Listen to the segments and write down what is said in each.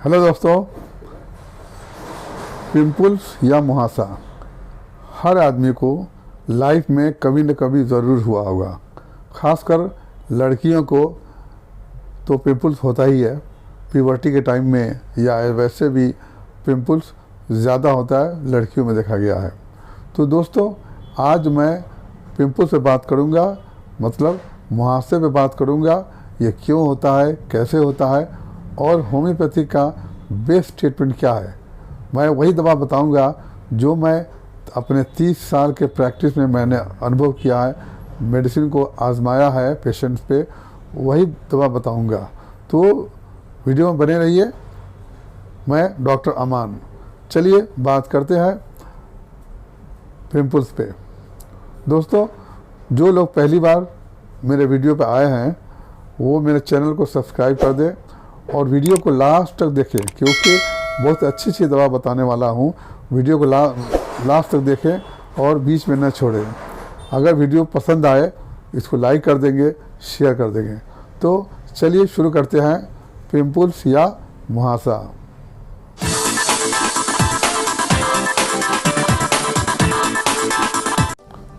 Hello दोस्तों, pimples या मुहासा हर आदमी को लाइफ में कभी न कभी ज़रूर हुआ होगा। ख़ासकर लड़कियों को तो पिंपल्स होता ही है। प्यूबर्टी के टाइम में या वैसे भी पिंपल्स ज़्यादा होता है, लड़कियों में देखा गया है। तो दोस्तों, आज मैं पिंपल्स पे बात करूंगा, मतलब मुहासे पे बात करूंगा। ये क्यों होता है, कैसे होता है और होम्योपैथी का बेस्ट ट्रीटमेंट क्या है। मैं वही दवा बताऊंगा जो मैं अपने 30 साल के प्रैक्टिस में मैंने अनुभव किया है, मेडिसिन को आजमाया है पेशेंट्स पे, वही दवा बताऊंगा। तो वीडियो में बने रहिए। मैं डॉक्टर अमान। चलिए बात करते हैं पिंपल्स पे। दोस्तों, जो लोग पहली बार मेरे वीडियो पे आए हैं वो मेरे चैनल को सब्सक्राइब कर दें और वीडियो को लास्ट तक देखें, क्योंकि बहुत अच्छी दवा बताने वाला हूँ। वीडियो को लास्ट तक देखें और बीच में न छोड़ें। अगर वीडियो पसंद आए इसको लाइक कर देंगे, शेयर कर देंगे। तो चलिए शुरू करते हैं पिंपल्स या मुहासा।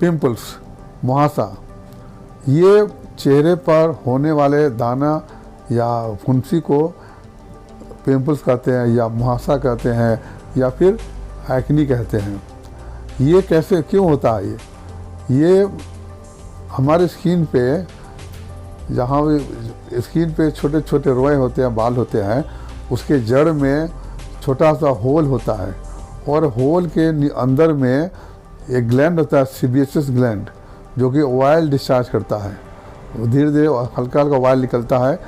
पिंपल्स, मुहासा, ये चेहरे पर होने वाले दाना या फुंसी को पिंपल्स कहते हैं या मुहासा कहते हैं या फिर एक्नी कहते हैं। ये कैसे क्यों होता है? ये हमारे स्किन पे, जहाँ भी स्किन पे छोटे छोटे रोए होते हैं, बाल होते हैं, उसके जड़ में छोटा सा होल होता है और होल के अंदर में एक ग्लैंड होता है, सीबेसियस ग्लैंड, जो कि ऑयल डिस्चार्ज करता है। धीरे धीरे हल्का हल्का ऑयल निकलता है।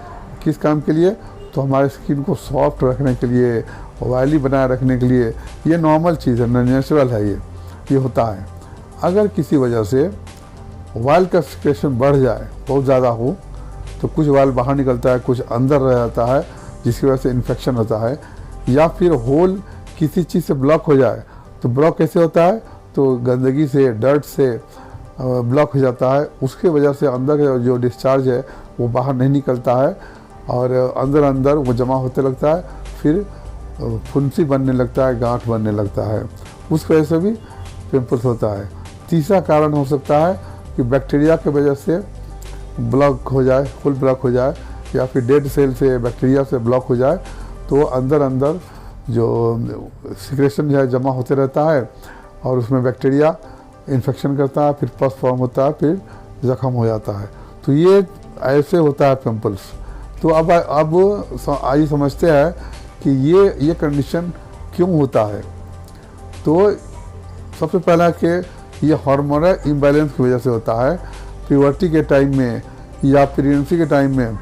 किस काम के लिए? तो हमारे स्किन को सॉफ्ट रखने के लिए, ऑयली बनाए रखने के लिए। ये नॉर्मल चीज़ है, नेचुरल है। ये होता है। अगर किसी वजह से ऑयल का सिक्रेशन बढ़ जाए, बहुत ज़्यादा हो, तो कुछ ऑयल बाहर निकलता है, कुछ अंदर रह जाता है, जिसकी वजह से इन्फेक्शन होता है। या फिर होल किसी चीज़ से ब्लॉक हो जाए। तो ब्लॉक कैसे होता है? तो गंदगी से, डर्ट से ब्लॉक हो जाता है। उसके वजह से अंदर का जो डिस्चार्ज है वो बाहर नहीं निकलता है और अंदर अंदर वो जमा होते लगता है, फिर फुंसी बनने लगता है, गांठ बनने लगता है। उस वजह से भी पिंपल्स होता है। तीसरा कारण हो सकता है कि बैक्टीरिया की वजह से ब्लॉक हो जाए, फुल ब्लॉक हो जाए, या फिर डेड सेल से, बैक्टीरिया से ब्लॉक हो जाए, तो अंदर अंदर जो सिक्रेशन जो है जमा होते रहता है और उसमें बैक्टीरिया इन्फेक्शन करता है, फिर पस फॉर्म होता है, फिर ज़ख्म हो जाता है। तो ये ऐसे होता है पिंपल्स। तो अब आइए समझते हैं कि ये कंडीशन क्यों होता है। तो सबसे पहला कि ये हार्मोनल इम्बैलेंस की वजह से होता है। प्यूबर्टी के टाइम में या प्रेगनेंसी के टाइम में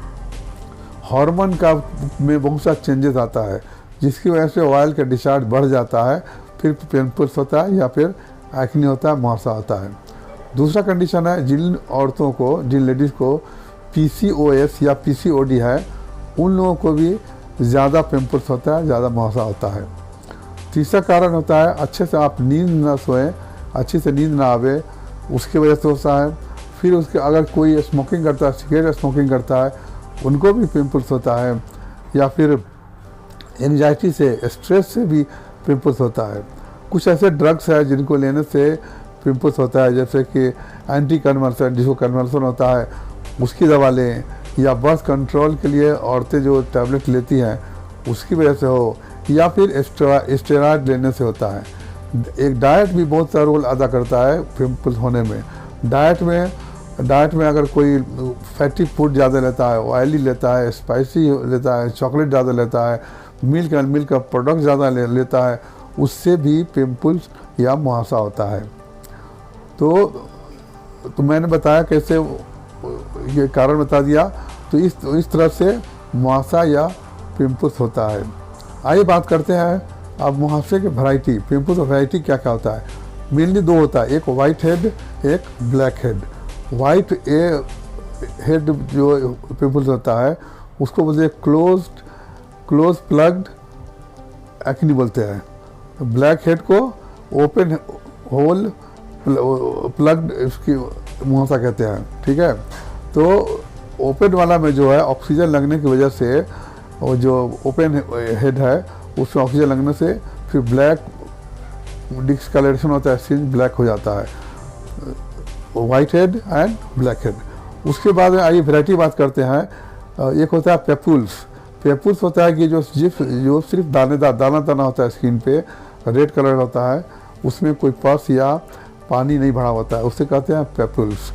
हार्मोन का में बहुत सा चेंजेस आता है, जिसकी वजह से ऑयल का डिस्चार्ज बढ़ जाता है, फिर पिंपल्स होता है या फिर एक्नी होता है, मुहासा होता है। दूसरा कंडीशन है, जिन औरतों को, जिन लेडीज़ को PCOS या PCOD है, उन लोगों को भी ज़्यादा पिंपल्स होता है, ज़्यादा मुहासा होता है। तीसरा कारण होता है, अच्छे से आप नींद ना सोएं, अच्छी से नींद ना आवे, उसकी वजह से होता है। फिर उसके अगर कोई स्मोकिंग करता है, सिगरेट स्मोकिंग करता है, उनको भी पिंपल्स होता है। या फिर एंजाइटी से, स्ट्रेस से भी पिंपल्स होता है। कुछ ऐसे ड्रग्स है जिनको लेने से पिंपल्स होता है, जैसे कि एंटी कन्वर्सन, जिसको कन्वर्सन होता है, उसकी दवा लें, या बर्थ कंट्रोल के लिए औरतें जो टैबलेट लेती हैं उसकी वजह से हो, या फिर स्टेरॉइड लेने से होता है। एक डाइट भी बहुत सा रोल अदा करता है पिंपल्स होने में। डाइट में अगर कोई फैटी फूड ज़्यादा लेता है, ऑयली लेता है, स्पाइसी लेता है, चॉकलेट ज़्यादा लेता है, मिल्क का प्रोडक्ट ज़्यादा लेता है, उससे भी पिंपल्स या मुहासा होता है। तो मैंने बताया कैसे, ये कारण बता दिया। तो इस तरह से मुहासा या पिंपल्स होता है। आइए बात करते हैं अब मुहासे की वैरायटी। पिंपल्स वैरायटी क्या क्या होता है? मेनली दो होता है, एक वाइट हेड, एक ब्लैक हेड। वाइट हेड जो पिंपल्स होता है उसको बोलते हैं क्लोज प्लग्ड एक्नी बोलते हैं। ब्लैक हेड को ओपन होल प्लग्ड इसकी मुहासा कहते हैं। ठीक है। तो ओपन वाला में जो है ऑक्सीजन लगने की वजह से और जो ओपन हेड है उसमें ऑक्सीजन लगने से फिर ब्लैक डिस्कलरेशन होता है, स्किन ब्लैक हो जाता है, white head and black head. उसके बाद आइए वैरायटी बात करते हैं। एक होता है पेपुल्स। पेपुल्स होता है कि जो सिर्फ दानेदार दाना होता है, स्किन पे रेड कलर होता है, उसमें कोई पस या पानी नहीं भरा होता है, उससे कहते हैं पेपुल्स।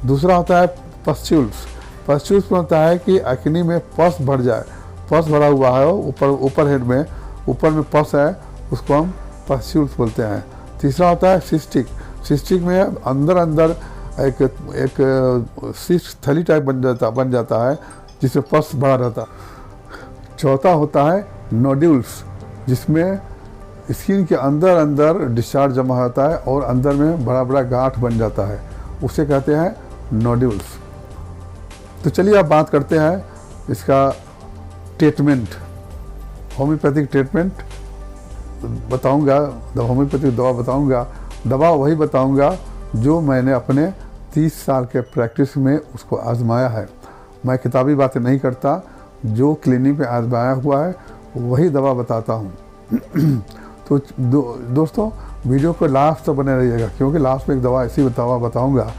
दूसरा होता है पस्ट्यूल्स। पस्ट्यूल्स में होता है कि एक्नी में पस भर जाए, पस भरा हुआ है ऊपर हेड में, ऊपर में पस है, उसको हम पस्ट्यूल्स बोलते हैं। तीसरा होता है सिस्टिक। सिस्टिक में अंदर एक सिस्ट थैली टाइप बन जाता है जिसमें पस भरा रहता है। चौथा होता है नोड्यूल्स, जिसमें स्किन के अंदर डिस्चार्ज जमा होता है और अंदर में बड़ा गांठ बन जाता है, उसे कहते हैं नोड्यूल्स। तो चलिए अब बात करते हैं इसका ट्रीटमेंट। होम्योपैथिक ट्रीटमेंट बताऊंगा, होम्योपैथिक दवा बताऊंगा। दवा वही बताऊंगा जो मैंने अपने 30 साल के प्रैक्टिस में उसको आजमाया है। मैं किताबी बातें नहीं करता, जो क्लिनिक में आजमाया हुआ है वही दवा बताता हूँ। तो दोस्तों वीडियो को लास्ट तक बने रहिएगा, क्योंकि लास्ट में एक दवा ऐसी दवा बताऊंगा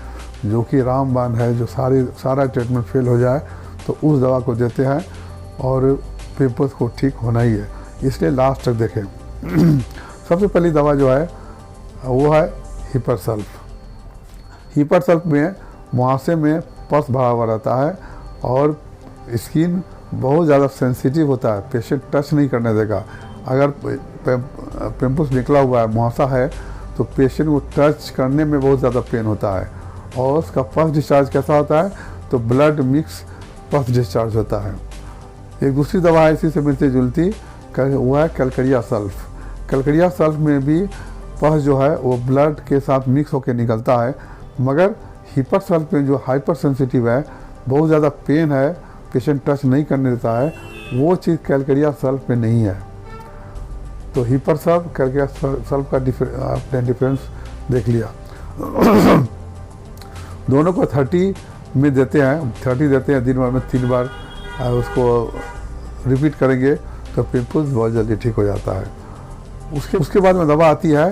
जो कि रामबाण है, जो सारा ट्रीटमेंट फेल हो जाए तो उस दवा को देते हैं और पिंपल्स को ठीक होना ही है, इसलिए लास्ट तक देखें। सबसे पहली दवा जो है वो है हिपरसल्फ। हिपरसल्फ में मुहासे में पस भरा हुआ रहता है और स्किन बहुत ज़्यादा सेंसिटिव होता है, पेशेंट टच नहीं करने देगा। अगर पिंपल्स निकला हुआ है, मुहासा है, तो पेशेंट को टच करने में बहुत ज़्यादा पेन होता है। और उसका पस डिस्चार्ज कैसा होता है, तो ब्लड मिक्स पस डिस्चार्ज होता है। एक दूसरी दवा है इसी से मिलती जुलती, वो है कैलकरिया सल्फ। कैलकरिया सल्फ में भी पस जो है वो ब्लड के साथ मिक्स होकर निकलता है, मगर हिपर सल्फ में जो हाइपर सेंसिटिव है, बहुत ज़्यादा पेन है, पेशेंट टच नहीं करने देता है, वो चीज़ कैलकरिया सल्फ में नहीं है। तो हिपर सल्फ कैलकरिया सल्फ का आपने डिफरेंस देख लिया। दोनों को 30 में देते हैं, 30 देते हैं, दिन भर में 3 बार उसको रिपीट करेंगे तो पिंपल्स बहुत जल्दी ठीक हो जाता है। उसके बाद में दवा आती है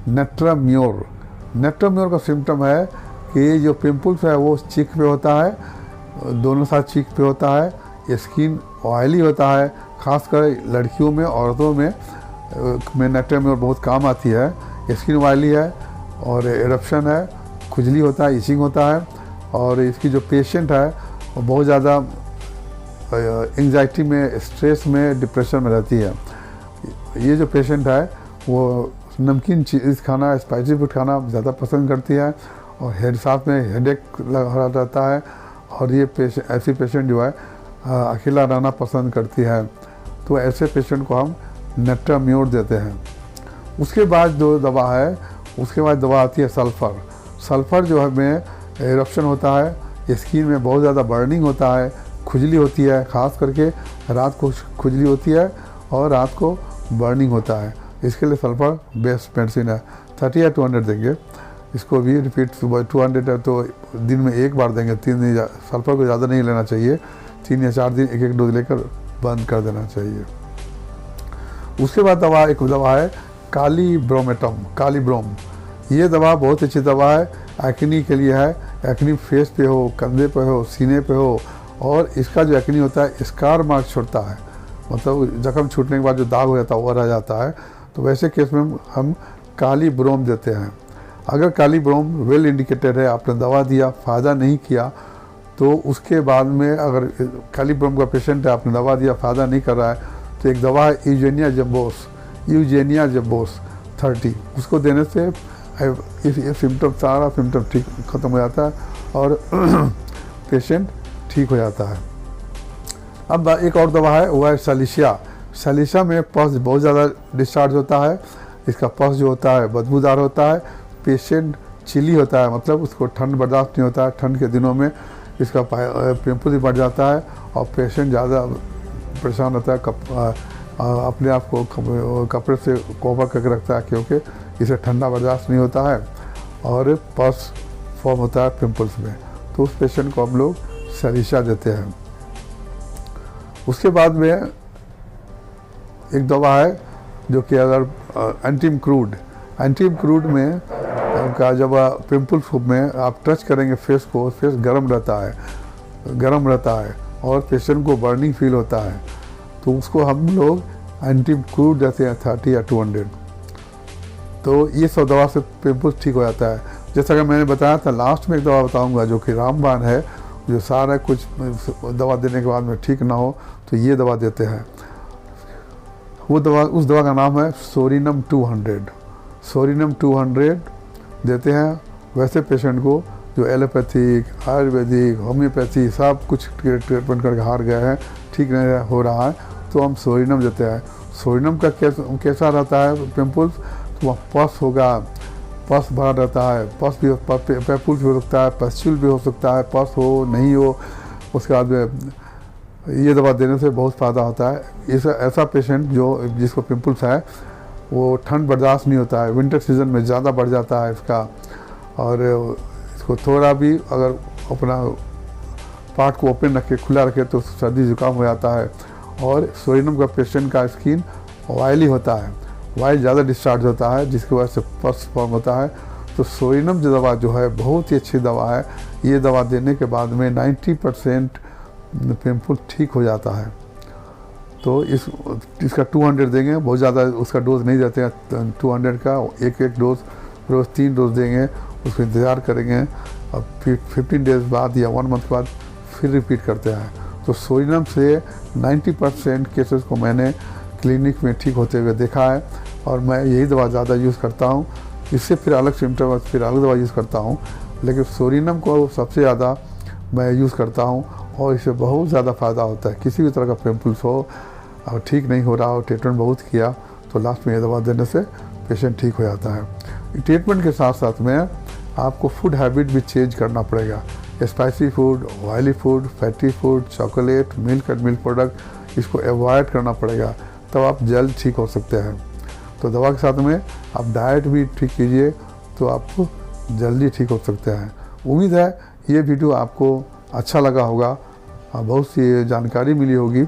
नेट्राम्योर। नेट्राम्योर का सिम्टम है कि जो पिंपल्स है वो चीक पे होता है, दोनों साथ चीक पे होता है, स्किन ऑयली होता है, खासकर लड़कियों में, औरतों में नेट्राम्योर बहुत काम आती है। स्किन ऑयली है और एरप्शन है, खुजली होता है, इचिंग होता है, और इसकी जो पेशेंट है वो बहुत ज़्यादा एंजाइटी में, स्ट्रेस में, डिप्रेशन में रहती है। ये जो पेशेंट है वो नमकीन चीज़ खाना, स्पाइसी फूड खाना ज़्यादा पसंद करती है और साथ में हेडेक लगा रहता है, और ये ऐसी पेशेंट जो है अकेला रहना पसंद करती है। तो ऐसे पेशेंट को हम नेट्राम्योर देते हैं। उसके बाद जो दवा है, उसके बाद दवा आती है सल्फ़र। सल्फ़र जो है में एरप्शन होता है, स्किन में बहुत ज़्यादा बर्निंग होता है, खुजली होती है, ख़ास करके रात को खुजली होती है और रात को बर्निंग होता है। इसके लिए सल्फ़र बेस्ट मेडिसिन है। 30 या 200 देंगे, इसको भी रिपीट सुबह 200 है तो दिन में एक बार देंगे। 3 दिन सल्फ़र को ज़्यादा नहीं लेना चाहिए, 3 या 4 दिन एक डोज लेकर बंद कर देना चाहिए। उसके बाद एक दवा है काली ब्रोम। ये दवा बहुत अच्छी दवा है, एक्नी के लिए है। एक्नी फेस पे हो, कंधे पे हो, सीने पे हो, और इसका जो एक्नी होता है स्कार मार्क छोड़ता है, मतलब जख्म छूटने के बाद जो दाग हो जाता है वो रह जाता है। तो वैसे केस में हम काली ब्रोम देते हैं। अगर काली ब्रोम वेल इंडिकेटेड है, आपने दवा दिया, फ़ायदा नहीं किया, तो उसके बाद में अगर काली ब्रोम का पेशेंट है, आपने दवा दिया, फ़ायदा नहीं कर रहा है, तो एक दवा है यूजेनिया जम्बोस 30, उसको देने से ये सिम्टम, सारा सिम्टम ठीक ख़त्म हो जाता है और पेशेंट ठीक हो जाता है। अब एक और दवा है, वो है सलीशिया में पस बहुत ज़्यादा डिस्चार्ज होता है। इसका पस जो होता है बदबूदार होता है, पेशेंट चिली होता है, मतलब उसको ठंड बर्दाश्त नहीं होता है। ठंड के दिनों में इसका पिंपल भी बढ़ जाता है और पेशेंट ज़्यादा परेशान होता है, अपने आप को कपड़े से कवर करके रखता है, क्योंकि इसे ठंडा बर्दाश्त नहीं होता है और पस फॉर्म होता है पिंपल्स में। तो उस पेशेंट को हम लोग सलीशिया देते हैं। उसके बाद में एक दवा है जो कि अगर एंटीम क्रूड में आपका जब पिंपल्स में आप टच करेंगे फेस को, फेस गर्म रहता है और पेशेंट को बर्निंग फील होता है, तो उसको हम लोग एंटीम क्रूड देते हैं 30 या 200। तो ये सब दवा से पिंपल्स ठीक हो जाता है। जैसा कि मैंने बताया था, लास्ट में एक दवा बताऊंगा जो कि रामबाण है, जो सारा कुछ दवा देने के बाद में ठीक ना हो तो ये दवा देते हैं। वो दवा, उस दवा का नाम है सोरिनम 200। सोरिनम 200 देते हैं वैसे पेशेंट को जो एलोपैथिक, आयुर्वेदिक, होम्योपैथी सब कुछ ट्रीटमेंट करके हार गए हैं, ठीक नहीं हो रहा है, तो हम सोरिनम देते हैं। सोरिनम का कैसा रहता है पिंपल्स, तो वह पस होगा, पस भरा रहता है, पस भी पेपुल्स भी हो सकता है, पस्चुल भी हो सकता है, पस हो नहीं हो। उसके बाद में ये दवा देने से बहुत फ़ायदा होता है। ऐसा पेशेंट जिसको पिंपल्स है वो ठंड बर्दाश्त नहीं होता है, विंटर सीजन में ज़्यादा बढ़ जाता है इसका, और इसको थोड़ा भी अगर अपना पार्ट को ओपन रखे, खुला रखे तो सर्दी जुकाम हो जाता है। और सोरिनम का पेशेंट का स्किन ऑयली होता है, ऑयल ज़्यादा डिस्चार्ज होता है, जिसकी वजह से पस फॉर्म होता है। तो सोरिनम जो दवा जो है बहुत ही अच्छी दवा है। ये दवा देने के बाद में 90% पिंपल ठीक हो जाता है। तो इसका 200 देंगे, बहुत ज़्यादा उसका डोज नहीं देते हैं। 200 का एक डोज रोज़ 3 डोज देंगे, उसको इंतज़ार करेंगे, अब फिर 15 डेज बाद या 1 मंथ बाद फिर रिपीट करते हैं। तो सोरिनम से 90% केसेस को मैंने क्लिनिक में ठीक होते हुए देखा है, और मैं यही दवा ज़्यादा यूज़ करता हूँ। इससे फिर अलग सिम्टम फिर अलग दवा यूज़ करता हूँ, लेकिन सोरिनम को सबसे ज़्यादा मैं यूज़ करता हूँ, और इससे बहुत ज़्यादा फ़ायदा होता है। किसी भी तरह का पिंपल्स हो और ठीक नहीं हो रहा हो, ट्रीटमेंट बहुत किया, तो लास्ट में ये दवा देने से पेशेंट ठीक हो जाता है। ट्रीटमेंट के साथ साथ में आपको फूड हैबिट भी चेंज करना पड़ेगा। Spicy food, oily food, fatty food, chocolate, milk and milk product, इसको अवॉइड करना पड़ेगा, तब आप जल्द ठीक हो सकते हैं। तो दवा के साथ में आप डाइट भी ठीक कीजिए तो आप जल्दी ठीक हो सकते हैं। उम्मीद है ये वीडियो आपको अच्छा लगा होगा, बहुत सी जानकारी मिली होगी।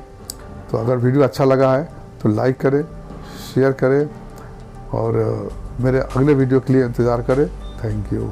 तो अगर वीडियो अच्छा लगा है तो लाइक करें, शेयर करें, और मेरे अगले वीडियो के लिए इंतज़ार करें। Thank you.